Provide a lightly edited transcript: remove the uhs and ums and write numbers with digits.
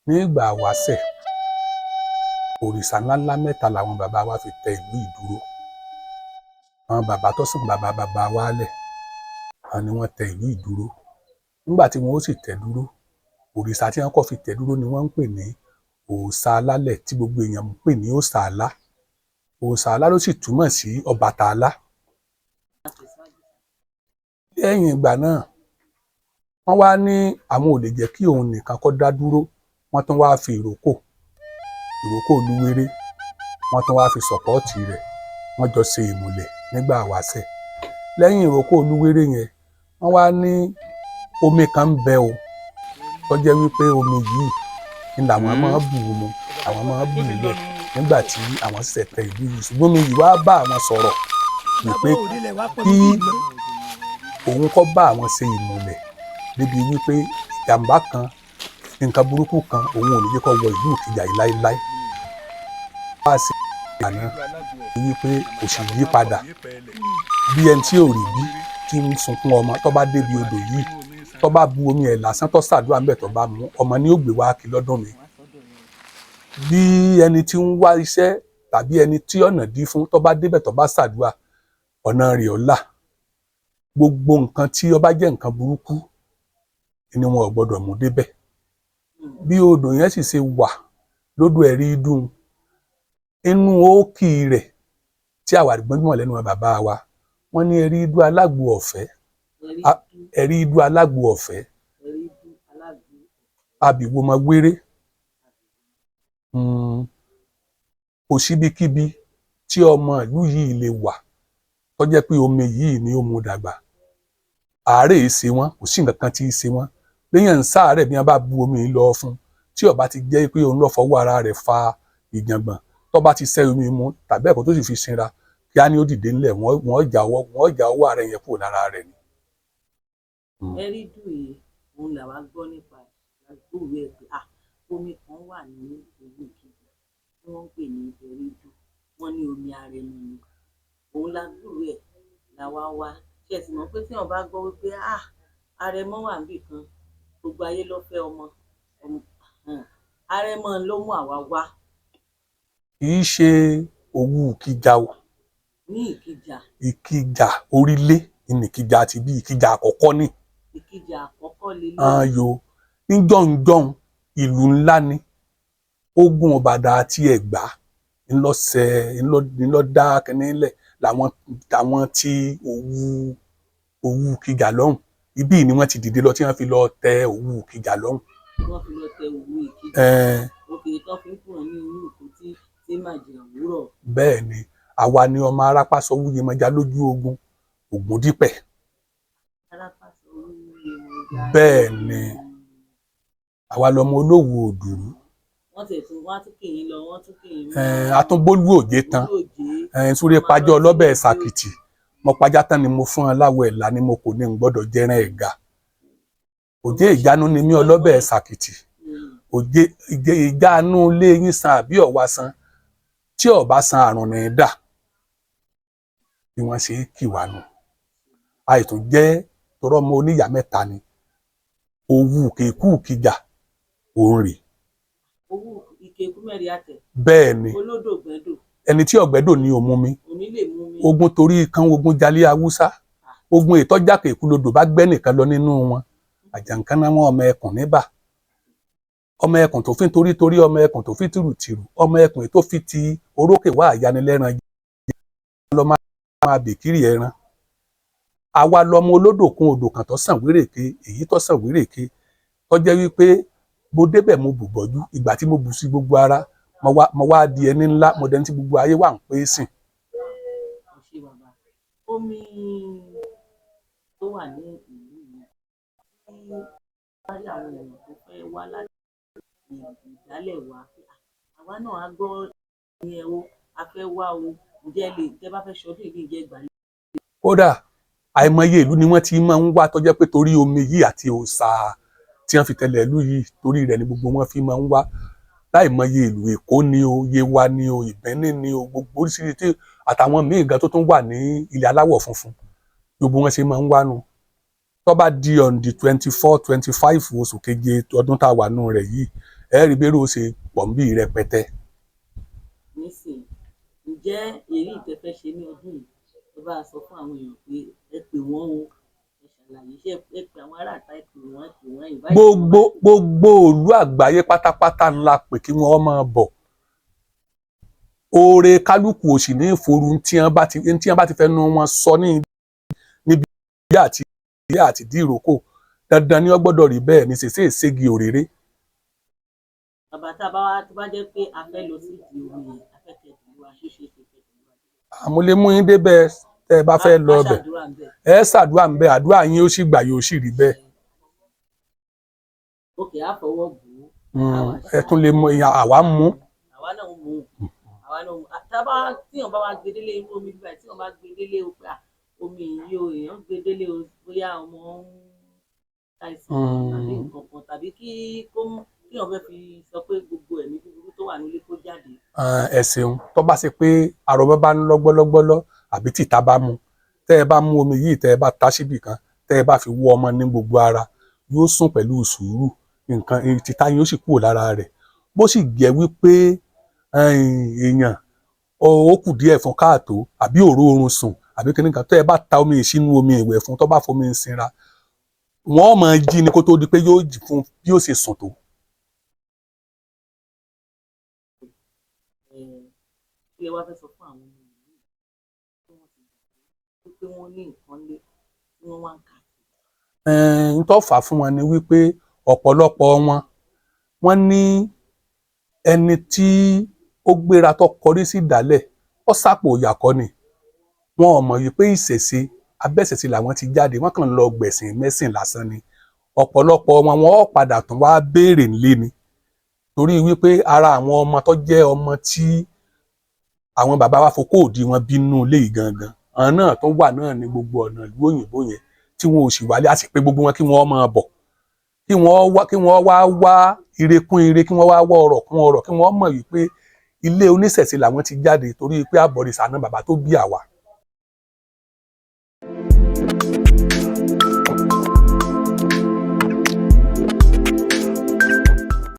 ní ìgbà wáṣẹ̀ òrìṣà ńláńlá mẹ́ta làwọn bàbá wa fi tẹ ìlú ìdúró. Àwọn bàbá tó sìn bàbá wa lẹ̀ àwọn ni wọ́n tẹ ìlú ìdúró. Nígbà tí wọ́n ó sì tẹ̀ dúró, òrìṣà tí wọ́n kọ́ fi tẹ̀ dúró ni wọ́n ń pè ní òòṣà alálẹ̀ tí gbogbo èèyàn ń pè ní òòṣà alá. Òòṣà alá ló sì túmọ̀ sí Ọbàtálá. Lẹ́yìn ìgbà náà wọ́n wá ní àwọn ò lè jẹ́ kí òun nìkan kó dá dúró, wọ́n tún wá fi ìrókò olúwéré wọ́n tún wá fi sọ̀pọ́ọ̀tì rẹ̀, wọ́n jọ ṣe ìmùlẹ̀ nígbà wáṣẹ̀. Lẹ́yìn ìrókò olúwéré yẹn wọ́n wá ní omi kan ń bẹ o tó jẹ́ wípé omi yìí ni làwọn máa bù mu, àwọn máa bù lẹ̀ nígbà tí àwọn ṣẹ̀ṣẹ̀ tẹ ìlú yìí. Ṣùgbọ́n omi yìí wá bá àwọn sọ̀rọ̀ wípé kí òun kọ́ bá àwọn ṣe ìmùlẹ̀ níbi wípé ìjàmbá kan, nǹkan burúkú kan, òun ò ní jẹ́ kó wọ ìlú Ìkìjà yìí láéláé. Wá sí ìgbà náà wípé kò sì yí padà bí ẹni tí ò rí bí tí ń sunkún ọmọ tó bá débi odò yìí tó bá bu omi ẹ̀ lásán tó ṣàdúrà ńbẹ̀ tó bá mú ọmọ ní ó gbé wá kí lọ́dún mi. Bí ẹni tí ń wá iṣẹ́ tàbí ẹni tí ọ̀nà dí fún tó bá débẹ̀ tó bá ṣàdúrà ọ̀nà rẹ̀ ó là. Gbogbo nǹkan tí ó bá jẹ́ nǹkan burúkú ni wọn ò gbọdọ̀ mú débẹ̀. Bí odò yẹn sì ṣe wà lódò ẹ̀rí dùn inú òkì rẹ̀ tí àwa gbọ́njúmọ̀ lẹ́nu bàbá wa wọ́n ní ẹ̀rí idú alágbo ọ̀fẹ́, ẹ̀rí idú alágbo ọ̀fẹ́ abìwo mọ wéré. Kò síbikíbi tí ọmọ ìlú yìí lè wà tó jẹ́ pé omi yìí ni ó mú dàgbà. Àárẹ̀ ṣe wọ́n, kò sí nǹkan kan tí í ṣe wọ́n. Béèyàn ń ṣàárẹ̀ bí wọ́n bá bu omi lọ fún tí ó bá ti jẹ́ pé òun ló fọwọ́ ara rẹ̀ fa ìjàngbọ̀n tó bá ti ṣẹ́ omi mu tàbí ẹ̀kọ́ tó sì fi sinra kíá ni ó dìde ńlẹ̀ wọ́n já ọwọ́ ara yẹn kúrò lára rẹ̀ ni. Ẹ̀rí dùn yìí òun làwa gbọ́ nípa ìgbòho ẹ̀ pé omi kan wà ní ìlú Ìkìjà tí wọ́n ń pè ní ẹ̀rí dùn, wọ́n ní omi Arẹmọ ni òun la gbòho ẹ̀ làwa wá. Ṣé ẹ sì mọ̀ pé tí wọ́n bá gbọ́ wípé Arẹmọ wà níbì kan gbogbo ayé ló fẹ́ ọmọ Arẹmọ ló mú àwa wá. Kì í ṣe Òwu Ìkìjà o. Ní Ìkìjà. Ìkìjà orílẹ̀ ní Ìkìjà àti bí Ìkìjà àkọ́kọ́ ní. Ìkìjà àkọ́kọ́ lélẹ̀. Ayò níjọ́njọ́n ìlú ńlá ni Ògùn Ìbàdàn àti Ẹ̀gbá ńlọ dá kínní lẹ̀ làwọn tí Òwu Ìkìjà lọ́hùn. Ibí ni wọ́n ti dìde lọ tí wọ́n fi lọ tẹ Òwu Ìkìjà lọ́hùn. Wọ́n fi lọ tẹ Òwu Ìkìjà. Òkè tó fi ń fún wọn ní inú òkú tí màjẹ̀ òwúrọ̀. Bẹ́ẹ̀ ni àwa ni ọmọ Arápásọ Wúyemọja lójú ogun Ògúndípẹ̀. Arápásọ Wúyemọja. Bẹ́ẹ̀ ni àwa lọmọ Olówu Òdùrú. Wọ́n tún kìyìn lọ, wọ́n tún kìyìn lọ. Atúngbólú òjé tán súré pàjọ́ ọlọ́bẹ̀ Ṣàkìtì mo pàjá tán ni mo fún ọ láwọ̀ ẹ̀là ni mo kò ní n gbọ́dọ̀ jẹran ẹ̀gà. Òjé ìjánu ni mí ọlọ́bẹ̀ Ṣàkìtì. Òjé ìjánu ilé yín san àbí ọ̀wá san tí ọ̀bá san àrùn ní dà bí wọ́n ṣe kì wá nù. Àìtún jẹ́ torọ́ ọmọ oníyà mẹ́ta ni Òwu Ìkèkú Ìkìjà òun rè. Òwu Ìkèkú mẹ́rin àtẹ̀. Bẹ́ẹ̀ ni olódò gbẹ́dò. Ẹni tí ọ̀gbẹ́dò ní òmu mi. Òní lè mú mi. Ogun torí kan ogun jalè Haúsá. Ogun ìtọ́jà Ìkèkú lodò bá gbẹ́ nìkan lọ nínú wọn. Àjàǹkáná wọn ọmọ ẹkùn níbà. Ọmọ ẹkùn tó fi ń torí ọmọ ẹkùn tó fi tìrùtìrù ọmọ ẹkùn tó fi ti orókè wá àyanilẹ́ran lọ máa bèkírì ẹran. Àwa lọmọ olódò kún odò kan tó sàn wérèké èyí tó sàn wérèké tó jẹ́ wípé mo débẹ̀ mo bù bọ́jú ìgbà tí mo bù sí gbogbo ara mo wá di ẹni ńlá mo dẹni tí gbogbo ayé wà ń pè é sìn. Omi tó wà ní ìlú yìí tí wáyé àwọn èèyàn tó fẹ́ wá láti ìdálẹ̀ wá àwa náà á gbọ́ ìyẹn o a fẹ́ wá o ǹjẹ́ lè tẹ́ bá fẹ́ ṣọdún ìlú ìjẹ́ ìgbà yìí. Kódà àìmọye ìlú ni wọ́n ti máa ń wá tó jẹ́ pé torí omi yìí àti òòṣà tí wọ́n fi tẹ̀lé ìlú yìí torí rẹ̀ ni gbogbo wọn fi máa ń wá. Láìmọye ìlú Èkó ni o Yewa ni o Ìbẹ́ní ni o gbogbo oríṣiríṣi àtàwọn míì gan tó tún wà ní ilẹ̀ aláwọ̀ funfun gbogbo wọn ṣe máa ń wá nu. Tó bá di on the 24, 25 oṣù keje ọdún tá a wà nù rẹ̀ yìí ẹ rí bẹ́rù ó ṣe pọ̀ ń bí rẹpẹtẹ. nísìnyí ǹjẹ́ èyí ìtẹ́fẹ́ ṣe ní ọdún yìí ẹ bá sọ fún àwọn èèyàn pé ẹ pè wọ́n o ẹ ṣàlàyé iṣẹ́ ẹ pè àwọn aráàta ẹ pè wọ́n ìbáyìí. gbogbo ìlú àgbáyé pátápátá ńlá pé kí wọ́n máa bọ̀. Oore kálukú ò sì ní ìforú tí wọ́n bá ti fẹnu wọn sọ níbi ìyá àti dìrókò dandan ni wọ́n gbọ́dọ̀ rí bẹ́ẹ̀ ní ṣèṣe ìṣègi òréré. bàbá tá a bá wá tó bá jẹ́ pé a fẹ́ lọ sí ìdí omi yẹn afẹ́kẹ́ ìlú wa ṣíṣe àmọ́ lè mú yín débẹ̀ tẹ́ ẹ bá fẹ́ lọ bẹ̀ ẹ ṣàdúrà ń bẹ àdúrà yín ó sì gbà yóò sì rí bẹ́ẹ̀. òkè àfọwọ́ bù ú. ẹ tún lè mú àwa mú. àwa náà mú tábà tíyàn bá wá gbé délé irú omi bíbá tíyàn bá gbé délé o pé omi yìí o èèyàn gbé délé o bóyá ọmọ ń ṣàìsàn tàbí nǹkan kan tàbí kíyàn fẹ́ fi sọ pé gbogbo ẹ̀mí búburú tó wà nílé kó jáde. ẹ ṣeun tó bá ṣe pé àròbọ bá ń lọgbọlọgbọlọ àbí tìta bá mu tẹ́ ẹ bá mú omi yìí tẹ́ ẹ bá ta síbì kan tẹ́ ẹ bá fi wọ ọmọ ní gbogbo ara yóò sùn pẹ̀lú sùúrù nǹkan tìta yóò sì kúrò lára rẹ̀. Bó sì jẹ́ wípé èèyàn ó kù díẹ̀ fún káàtó àbí òró oorun sùn àbí kíní kan tẹ́ ẹ bá ta omi sínú omi ìwẹ̀ fún tó bá fomi sinra wọ́n máa jí ni kó tó di pé yóò jí fún bí ó ṣe sùn tó. kí lẹ wá fẹ́ sọ fún àwọn ọmọ ìlú tí wọ́n ti gbà pé wọ́n ní nǹkan lé tí wọ́n wá ń kà sí. n tó fà á fún wọn ni wípé ọ̀pọ̀lọpọ̀ wọ́n ní ẹni tí ó gbéra tó kọrí sí ìdálẹ̀ ó sápò ìyàkọ́ ni wọn ò mọ̀ wípé ìṣẹ̀ṣe abẹ́ṣẹ̀ṣe làwọn ti jáde wọ́n kàn lọ gbẹ̀sìn mẹ́sìn lásán ni ọ̀pọ̀lọpọ̀ wọn ó padà tún wá béèrè nílé ni torí wípé ara àwọn ọmọ tó jẹ́ ọmọ tí àwọn bàbá wa fokó òdì wọn bínú ilé yìí gangan àwọn náà tó wà náà ní gbogbo ọ̀nà ìlú òyìnbó yẹn tí wọn ò sì wálé àti pé gbogbo wọn kí wọ́n máa bọ̀ kí wọ́n wá ire kún ire kí wọ́n wá wá ọrọ̀ kún ọrọ̀ kí wọ́n mọ̀ wípé ilé oníṣẹ̀ṣe làwọn ti jáde torí pé àbọ̀rìṣà náà bàbá tó bí àwa.